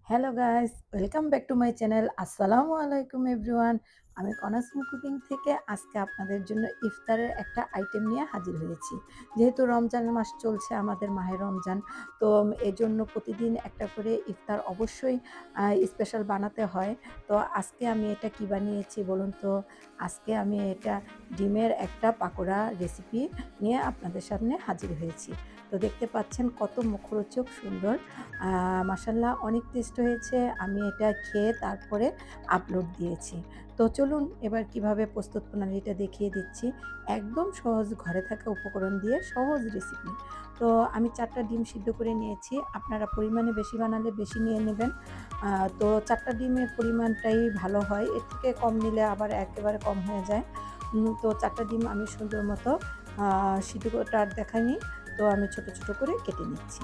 Hello guys, welcome back to my channel. আসসালামু আলাইকুম everyone. আমি কনাসম কুকিং থেকে আজকে আপনাদের জন্য ইফতারের একটা আইটেম নিয়ে হাজির হয়েছি। যেহেতু রমজানের মাস চলছে, আমাদের মাহে রমজান, তো এজন্য প্রতিদিন একটা করে ইফতার অবশ্যই স্পেশাল বানাতে হয়। তো আজকে আমি এটা কি বানিয়েছি বলুন তো? আজকে আমি এটা ডিমের একটা পাকোড়া রেসিপি নিয়ে আপনাদের সামনে হাজির হয়েছি। তো দেখতে পাচ্ছেন কত মুখরোচক সুন্দর, মাশাআল্লাহ অনেক টেস্ট হয়েছে। আমি এটা খেয়ে তারপরে আপলোড দিয়েছি। তো চলুন এবার কিভাবে প্রস্তুত প্রণালীটা দেখিয়ে দিচ্ছি। একদম সহজ, ঘরে থাকা উপকরণ দিয়ে সহজ রেসিপি। তো আমি ৪ টা ডিম সিদ্ধ করে নিয়েছি। আপনারা পরিমাণে বেশি বানালে বেশি নিয়ে নেবেন। তো ৪ টা ডিমের পরিমাণটাই ভালো হয়। এর থেকে কম নিলে আবার একেবারে কম হয়ে যায়। তো ৪ টা ডিম আমি সুন্দর মতো সিদ্ধ করে আর দেখাইনি। তো আমি ছোট, ছোট করে কেটে নিচ্ছি।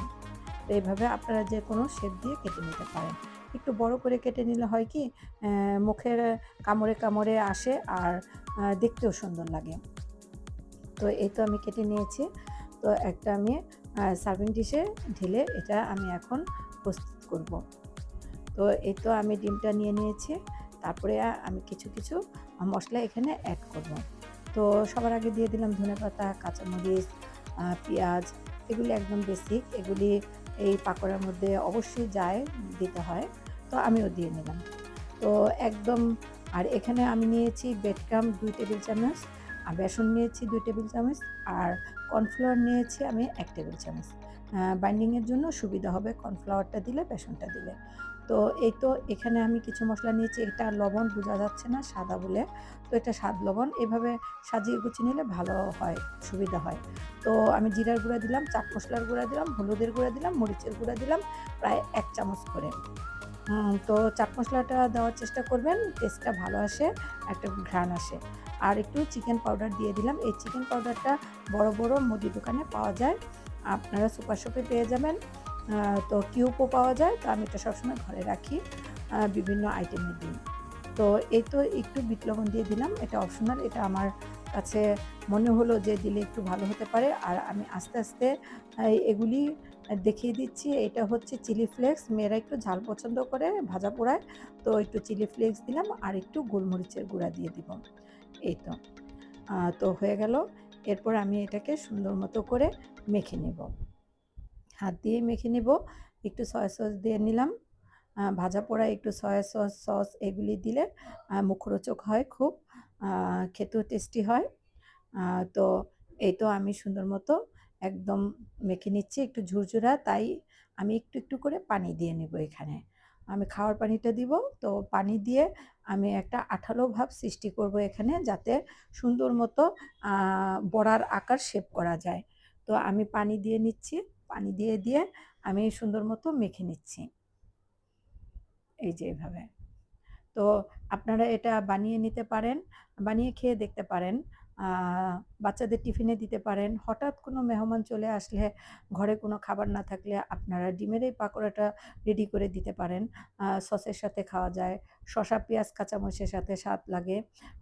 তো এভাবে আপনারা যেকোনো শেপ দিয়ে কেটে নিতে পারেন। একটু বড় করে কেটে নিলে হয় কি, মুখের কামড়ে, কামড়ে আসে আর দেখতেও সুন্দর লাগে। তো এই তো আমি কেটে নিয়েছি। তো একটা আমি সার্ভিং ডিশে ঢেলে এটা আমি এখন প্রস্তুত করব। তো এই তো আমি ডিমটা নিয়ে নিয়েছি। তারপরে আমি কিছু, কিছু মসলা এখানে এড করব। তো সবার আগে দিয়ে দিলাম ধনেপাতা, কাঁচামরিচ, পেঁয়াজ। এগুলি একদম বেসিক। এগুলি এই পাকোড়ার মধ্যে অবশ্যই যায়, দিতে হয়। তো আমিও দিয়ে নিলাম। তো একদম, আর এখানে আমি নিয়েছি ব্রেডক্রাম্ব ২ টেবিল চামচ, বেসন নিয়েছি ২ টেবিল চামচ, আর কর্নফ্লাওয়ার নিয়েছি আমি ১ টেবিল চামচ। বাইন্ডিং এর জন্য সুবিধা হবে কর্নফ্লাওয়ারটা দিলে, বেসনটা দিলে। তো এই তো এখানে আমি কিছু মসলা নিয়েছি। এটা লবণ বোঝা যাচ্ছে না, সাদা বলে। তো এটা স্বাদ লবণ। এভাবে সাজিয়ে গুছিয়ে নিলে ভালো হয়, সুবিধা হয়। তো আমি জিরার গুঁড়া দিলাম, চাট মসলার গুঁড়া দিলাম, হলুদের গুঁড়া দিলাম, মরিচের গুঁড়া দিলাম প্রায় ১ চামচ করে। তো চাট মসলাটা দেওয়ার চেষ্টা করবেন, টেস্টটা ভালো আসে, একটা ঘ্রাণ আসে। আর একটু চিকেন পাউডার দিয়ে দিলাম। এই চিকেন পাউডারটা বড়, বড় মুদি দোকানে পাওয়া যায়। আপনারা সুপার শপে পেয়ে যাবেন। তো কিউবও পাওয়া যায়। তো আমি এটা সবসময় ঘরে রাখি, বিভিন্ন আইটেমে দিই। তো এই তো একটু বিট লবণ দিয়ে দিলাম। এটা অপশনাল। এটা আমার কাছে মনে হলো যে দিলে একটু ভালো হতে পারে। আর আমি আস্তে, আস্তে এগুলি দেখিয়ে দিচ্ছি। এটা হচ্ছে চিলি ফ্লেক্স। মেয়েরা একটু ঝাল পছন্দ করে ভাজা পোড়ায়। তো একটু চিলি ফ্লেক্স দিলাম আর একটু গোলমরিচের গুঁড়া দিয়ে দিব। এই তো। তো হয়ে গেল। এরপর আমি এটাকে সুন্দর মতো করে মেখে নেব। হাত দিয়েই মেখে নেব। একটু সয়া সস দিয়ে নিলাম। ভাজা পোড়া একটু সয়া সস এগুলি দিলে মুখরোচক হয় খুব। আ খেতেও টেস্টি হয়। আ তো এই তো আমি সুন্দর মতো একদম মেখে নিচ্ছি। একটু ঝুরঝুরা, তাই আমি একটু, একটু করে পানি দিয়ে নিব এখানে। আমি খাওয়ার পানিটা দিব। তো পানি দিয়ে আমি একটা আঠালো ভাব সৃষ্টি করব এখানে, যাতে সুন্দর মতো আ বড়ার আকার শেপ করা যায়। তো আমি পানি দিয়ে নিচ্ছি। পানি দিয়ে আমি সুন্দর মতো মেখে নিচ্ছি। এই যে এভাবে। তো আপনারা এটা বানিয়ে নিতে পারেন, বানিয়ে খেয়ে দেখতে পারেন। আ বাচ্চাদের টিফিনে দিতে পারেন। হঠাৎ কোনো মেহমান চলে আসলে, ঘরে কোনো খাবার না থাকলে আপনারা ডিমের এই পাকোড়াটা রেডি করে দিতে পারেন। সসের সাথে খাওয়া যায়। শসা, পেঁয়াজ, কাঁচামরিচের সাথে স্বাদ লাগে।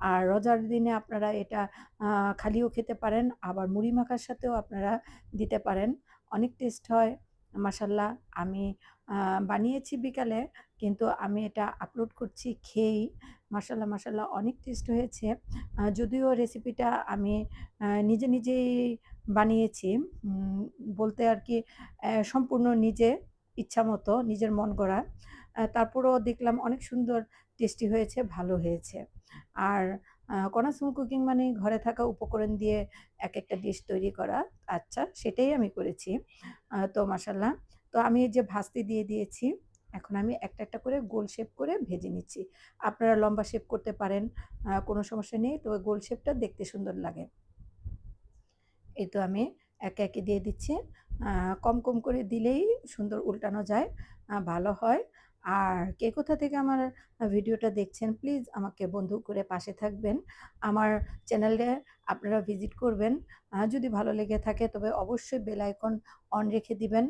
আর রোজার দিনে আপনারা এটা আ খালিও খেতে পারেন, আবার মুড়ি মাখার সাথেও আপনারা দিতে পারেন। অনেক টেস্ট হয়। মাশাআল্লাহ, আমি আ বানিয়েছি বিকালে, কিন্তু আমি এটা আপলোড করছি খেয়েই। মাশাআল্লাহ, মাশাআল্লাহ অনেক টেস্ট হয়েছে। যদিও রেসিপিটা আমি নিজে নিজেই বানিয়েছি। উম বলতে আরকি সম্পূর্ণ নিজে, ইচ্ছামতো, নিজের মন গড়া। তারপরেও দেখলাম অনেক সুন্দর টেস্টি হয়েছে, ভালো হয়েছে। আর কর্নার স্মল কুকিং মানে ঘরে থাকা উপকরণ দিয়ে একেকটা ডিশ তৈরি করা। আচ্ছা, সেটাই আমি করেছি। তো মাশাআল্লাহ। তো আমি এই যে ভাজতে দিয়ে দিয়েছি। এখন আমি একটা, একটা করে গোল শেপ করে ভেজে নিচ্ছি। আপনারা লম্বা শেপ করতে পারেন, কোনো সমস্যা নেই। তো গোল শেপটা দেখতে সুন্দর লাগে। এই তো আমি একে, একে দিয়ে দিচ্ছি। আ কম, কম করে দিলেই সুন্দর উল্টানো যায়, ভালো হয়। আর কে কোথা থেকে আমার ভিডিওটা দেখছেন, প্লিজ আমাকে বন্ধু করে পাশে থাকবেন। আমার চ্যানেলে আপনারা ভিজিট করবেন। যদি ভালো লেগে থাকে তবে অবশ্যই বেল আইকন অন রেখে দিবেন।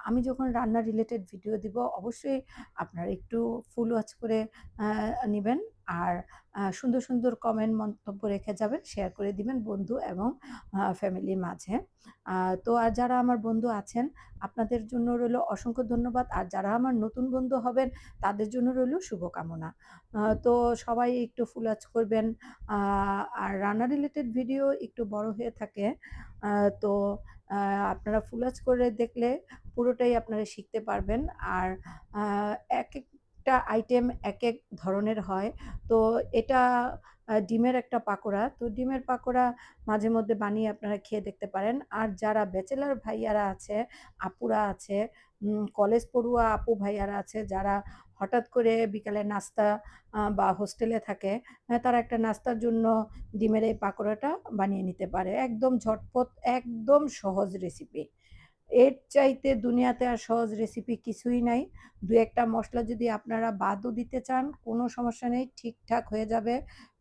আমি যখন রান্না রিলেটেড ভিডিও দিব অবশ্যই আপনারা একটু ফুল ওয়াচ করে আ নিবেন। আর সুন্দর, সুন্দর কমেন্ট মন্তব্য রেখে যাবেন, শেয়ার করে দিবেন বন্ধু এবং ফ্যামিলির মাঝে। আ তো আর যারা আমার বন্ধু আছেন আপনাদের জন্য রইলো অসংখ্য ধন্যবাদ। আর যারা আমার নতুন বন্ধু হবেন তাদের জন্য রইলো শুভকামনা। তো সবাই একটু ফুল ওয়াচ করবেন। আ আর রান্না রিলেটেড ভিডিও একটু বড় হয়ে থাকে। আ তো আ আপনারা ফুল ওয়াচ করে দেখলে পুরোটাই আপনারা শিখতে পারবেন। আর আ একেকটা আইটেম একেক ধরনের হয়। তো এটা ডিমের একটা পাকোড়া। তো ডিমের পাকোড়া মাঝে মধ্যে বানিয়ে আপনারা খেয়ে দেখতে পারেন। আর যারা ব্যাচেলর ভাইয়ারা আছে, আপুরা আছে, কলেজ পড়ুয়া আপু ভাইয়ারা আছে যারা হঠাৎ করে বিকালে নাস্তা বা হোস্টেলে থাকে, তারা একটা নাস্তার জন্য ডিমের এই পাকোড়াটা বানিয়ে নিতে পারে। একদম ঝটপট, একদম সহজ রেসিপি। এর চাইতে দুনিয়াতে আর সহজ রেসিপি কিছুই নাই। ২-১ টা মসলা যদি আপনারা বাদও দিতে চান, কোনো সমস্যা নেই, ঠিকঠাক হয়ে যাবে।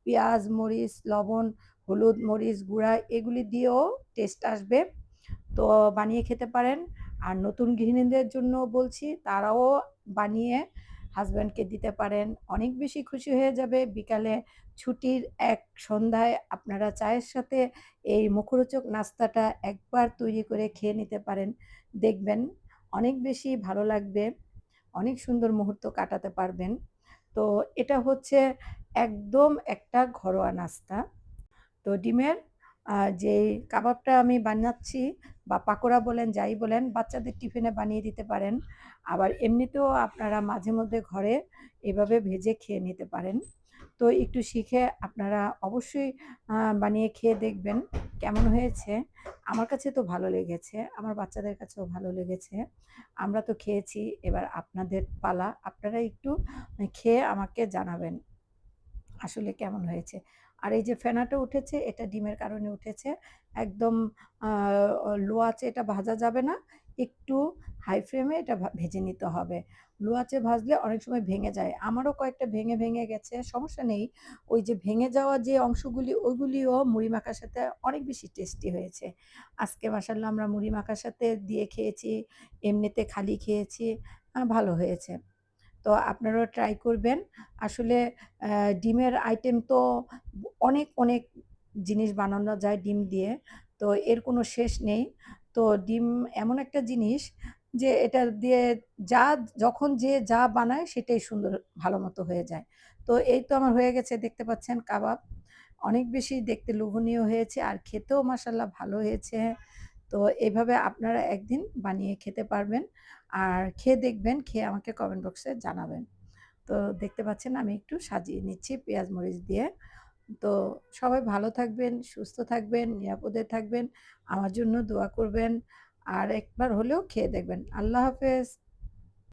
পেঁয়াজ, মরিচ, লবণ, হলুদ, মরিচ গুঁড়া এগুলি দিয়েও টেস্ট আসবে। তো বানিয়ে খেতে পারেন। আর নতুন গৃহিণীদের জন্য বলছি তারাও বানিয়ে হাসব্যান্ডকে দিতে পারেন। অনেক বেশি খুশি হয়ে যাবে। বিকালে ছুটির এক সন্ধ্যায় আপনারা চায়ের সাথে এই মুখরোচক নাস্তাটা একবার তৈরি করে খেয়ে নিতে পারেন। দেখবেন অনেক বেশি ভালো লাগবে। অনেক সুন্দর মুহূর্ত কাটাতে পারবেন। তো এটা হচ্ছে একদম একটা ঘরোয়া নাস্তা। তো ডিমের যেই কাবাবটা আমি বানাচ্ছি বা পাকোড়া বলেন, যাই বলেন, বাচ্চাদের টিফিনে বানিয়ে দিতে পারেন। আবার এমনিতেও আপনারা মাঝে মধ্যে ঘরে এভাবে ভেজে খেয়ে নিতে পারেন। তো একটু শিখে আপনারা অবশ্যই বানিয়ে খেয়ে দেখবেন কেমন হয়েছে। আমার কাছে তো ভালো লেগেছে। আমার বাচ্চাদের কাছেও ভালো লেগেছে। আমরা তো খেয়েছি, এবার আপনাদের পালা। আপনারা একটু খেয়ে আমাকে জানাবেন। আসলে কেমন হয়েছে। আর এই যে ফেনাটা উঠেছে এটা ডিমের কারণে উঠেছে। একদম আ লো আঁচে এটা ভাজা যাবে না। একটু হাই ফ্লেমে এটা ভেজে নিতে হবে। লো আঁচে ভাজলে অনেক সময় ভেঙে যায়। আমারও কয়েকটা ভেঙে, ভেঙে গেছে। সমস্যা নেই। ওই যে ভেঙে যাওয়া যে অংশগুলি ওইগুলিও মুড়ি মাখার সাথে অনেক বেশি টেস্টি হয়েছে। আজকে মাশাআল্লাহ আমরা মুড়ি মাখার সাথে দিয়ে খেয়েছি, এমনিতে খালি খেয়েছি। ভালো হয়েছে। তো আপনারাও ট্রাই করবেন। আসলে ডিমের আইটেম তো অনেক, অনেক জিনিস বানানো যায় ডিম দিয়ে। তো এর কোনো শেষ নেই। তো ডিম এমন একটা জিনিস যে এটা দিয়ে যা যখন যে যা বানায় সেটাই সুন্দর ভালোমতো হয়ে যায়। তো এই তো আমার হয়ে গেছে দেখতে পাচ্ছেন কাবাব। অনেক বেশি দেখতে লোভনীয় হয়েছে আর খেতেও মাশাআল্লাহ ভালো হয়েছে। তো এভাবে আপনারা একদিন বানিয়ে খেতে পারবেন। আর খেয়ে দেখবেন, খেয়ে আমাকে কমেন্ট বক্সে জানাবেন। তো দেখতে পাচ্ছেন আমি একটু সাজিয়ে নিচ্ছি পেঁয়াজ মরিচ দিয়ে। তো সবাই ভালো থাকবেন, সুস্থ থাকবেন, নিরাপদে থাকবেন। আমার জন্য দোয়া করবেন। আর একবার হলেও খেয়ে দেখবেন। আল্লাহ হাফেজ।